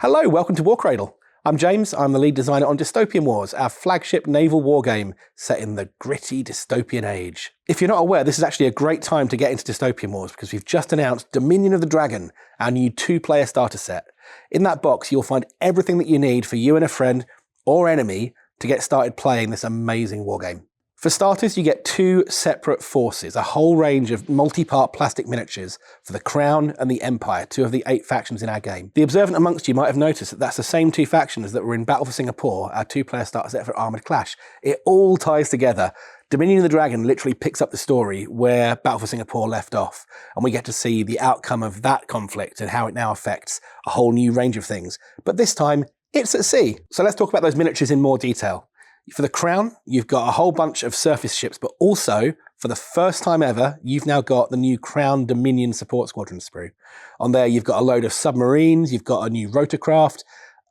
Hello, welcome to War Cradle. I'm James, I'm the lead designer on Dystopian Wars, our flagship naval war game set in the gritty dystopian age. If you're not aware, this is actually a great time to get into Dystopian Wars because we've just announced Dominion of the Dragon, our new 2-player starter set. In that box, you'll find everything that you need for you and a friend or enemy to get started playing this amazing war game. For starters, you get 2 separate forces, a whole range of multi-part plastic miniatures for the Crown and the Empire, 2 of the 8 factions in our game. The observant amongst you might have noticed that that's the same 2 factions that were in Battle for Singapore, our 2-player starter set for Armoured Clash. It all ties together. Dominion of the Dragon literally picks up the story where Battle for Singapore left off, and we get to see the outcome of that conflict and how it now affects a whole new range of things. But this time, it's at sea. So let's talk about those miniatures in more detail. For the Crown, you've got a whole bunch of surface ships, but also, for the first time ever, you've now got the new Crown Dominion Support Squadron sprue. On there, you've got a load of submarines, you've got a new rotorcraft,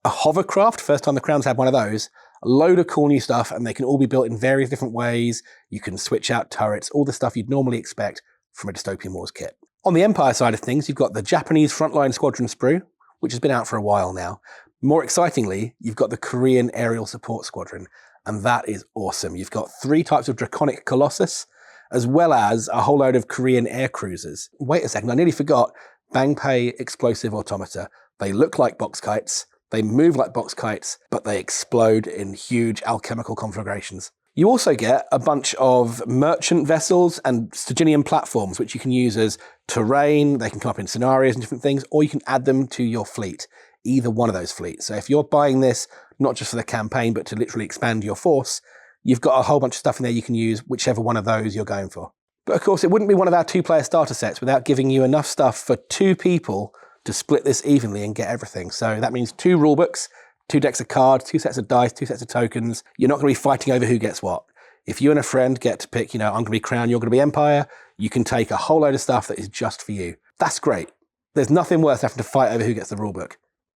a hovercraft, first time the Crown's had one of those, a load of cool new stuff, and they can all be built in various different ways. You can switch out turrets, all the stuff you'd normally expect from a Dystopian Wars kit. On the Empire side of things, you've got the Japanese Frontline Squadron sprue, which has been out for a while now. More excitingly, you've got the Korean Aerial Support Squadron, and that is awesome. You've got 3 types of Draconic Colossus, as well as a whole load of Korean air cruisers. Wait a second, I nearly forgot Bangpei Explosive Automata. They look like box kites, they move like box kites, but they explode in huge alchemical conflagrations. You also get a bunch of merchant vessels and Stygian platforms, which you can use as terrain. They can come up in scenarios and different things, or you can add them to your fleet, either one of those fleets. So if you're buying this, not just for the campaign, but to literally expand your force, you've got a whole bunch of stuff in there you can use, whichever one of those you're going for. But of course, it wouldn't be one of our 2-player starter sets without giving you enough stuff for 2 people to split this evenly and get everything. So that means 2 rulebooks, 2 decks of cards, 2 sets of dice, 2 sets of tokens. You're not going to be fighting over who gets what. If you and a friend get to pick, I'm going to be Crown, you're going to be Empire, you can take a whole load of stuff that is just for you. That's great. There's nothing worth having to fight over who gets the rulebook.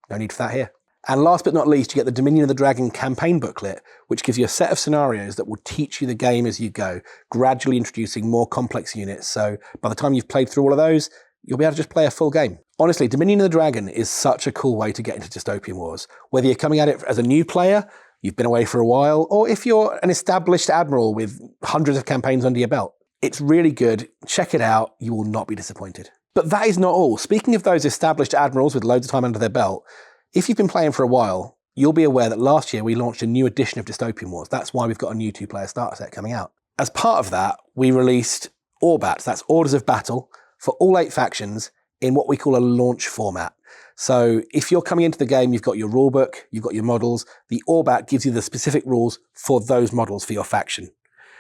No need for that here. And last but not least, you get the Dominion of the Dragon campaign booklet, which gives you a set of scenarios that will teach you the game as you go, gradually introducing more complex units. So by the time you've played through all of those, you'll be able to just play a full game. Honestly, Dominion of the Dragon is such a cool way to get into Dystopian Wars. Whether you're coming at it as a new player, you've been away for a while, or if you're an established admiral with hundreds of campaigns under your belt, it's really good. Check it out. You will not be disappointed. But that is not all. Speaking of those established admirals with loads of time under their belt, if you've been playing for a while, you'll be aware that last year we launched a new edition of Dystopian Wars. That's why we've got a new 2-player starter set coming out. As part of that, we released ORBATs, that's Orders of Battle, for all 8 factions in what we call a launch format. So if you're coming into the game, you've got your rulebook, you've got your models. The ORBAT gives you the specific rules for those models for your faction.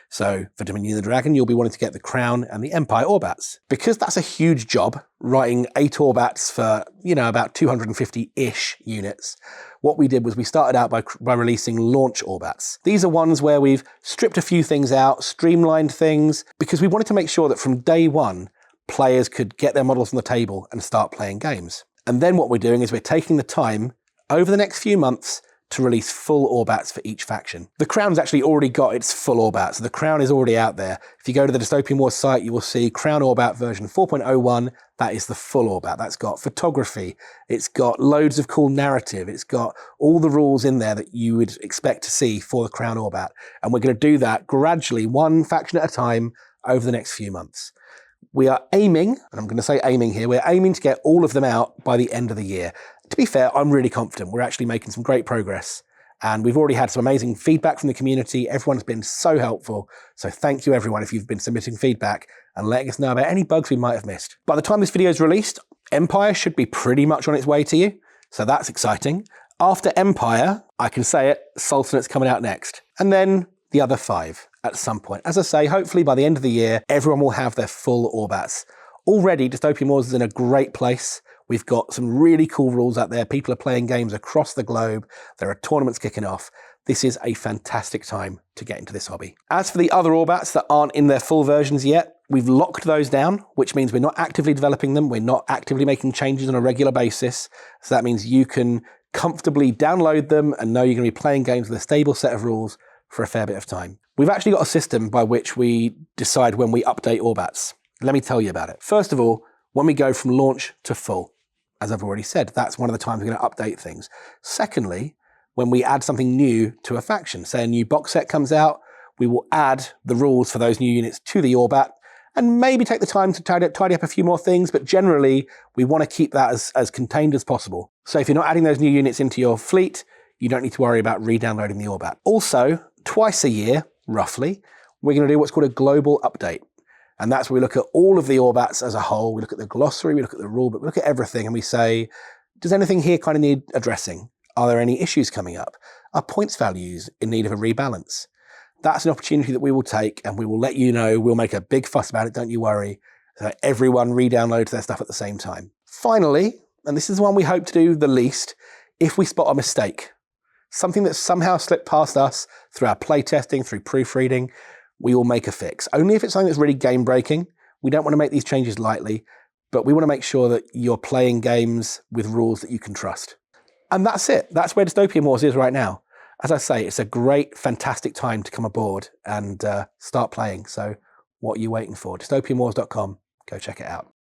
So for Dominion of the Dragon, you'll be wanting to get the Crown and the Empire ORBATs. Because that's a huge job, writing 8 ORBATs for, about 250-ish units, what we did was we started out by releasing launch ORBATs. These are ones where we've stripped a few things out, streamlined things, because we wanted to make sure that from day one, players could get their models on the table and start playing games. And then what we're doing is we're taking the time over the next few months to release full ORBATs for each faction. The Crown's actually already got its full ORBAT, so the Crown is already out there. If you go to the Dystopian Wars site, you will see Crown ORBAT version 4.01. That is the full ORBAT. That's got photography, it's got loads of cool narrative, it's got all the rules in there that you would expect to see for the Crown ORBAT. And we're going to do that gradually, one faction at a time, over the next few months. We are aiming, and I'm going to say aiming here, we're aiming to get all of them out by the end of the year. To be fair, I'm really confident. We're actually making some great progress. And we've already had some amazing feedback from the community. Everyone's been so helpful. So thank you everyone if you've been submitting feedback and letting us know about any bugs we might have missed. By the time this video is released, Empire should be pretty much on its way to you. So that's exciting. After Empire, I can say it, Sultanate's coming out next. And then the other 5 at some point. As I say, hopefully by the end of the year, everyone will have their full ORBATs. Already, Dystopian Wars is in a great place. We've got some really cool rules out there. People are playing games across the globe. There are tournaments kicking off. This is a fantastic time to get into this hobby. As for the other ORBATs that aren't in their full versions yet, we've locked those down, which means we're not actively developing them. We're not actively making changes on a regular basis. So that means you can comfortably download them and know you're going to be playing games with a stable set of rules for a fair bit of time. We've actually got a system by which we decide when we update ORBATs. Let me tell you about it. First of all, when we go from launch to full. as I've already said, that's one of the times we're going to update things. Secondly, when we add something new to a faction, say a new box set comes out, we will add the rules for those new units to the ORBAT and maybe take the time to tidy up a few more things, but generally we want to keep that as contained as possible. So if you're not adding those new units into your fleet, you don't need to worry about re-downloading the ORBAT. Also, twice a year, roughly, we're going to do what's called a global update. And that's where we look at all of the ORBATs as a whole. We look at the glossary, we look at the rulebook, we look at everything, and we say, does anything here kind of need addressing? Are there any issues coming up? Are points values in need of a rebalance? That's an opportunity that we will take, and we will let you know. We'll make a big fuss about it, don't you worry. So everyone re-downloads their stuff at the same time. Finally, and this is one we hope to do the least, if we spot a mistake, something that somehow slipped past us through our playtesting, through proofreading, we will make a fix. Only if it's something that's really game-breaking. We don't want to make these changes lightly, but we want to make sure that you're playing games with rules that you can trust. And that's it. That's where Dystopian Wars is right now. As I say, it's a great, fantastic time to come aboard and start playing. So what are you waiting for? Dystopianwars.com. Go check it out.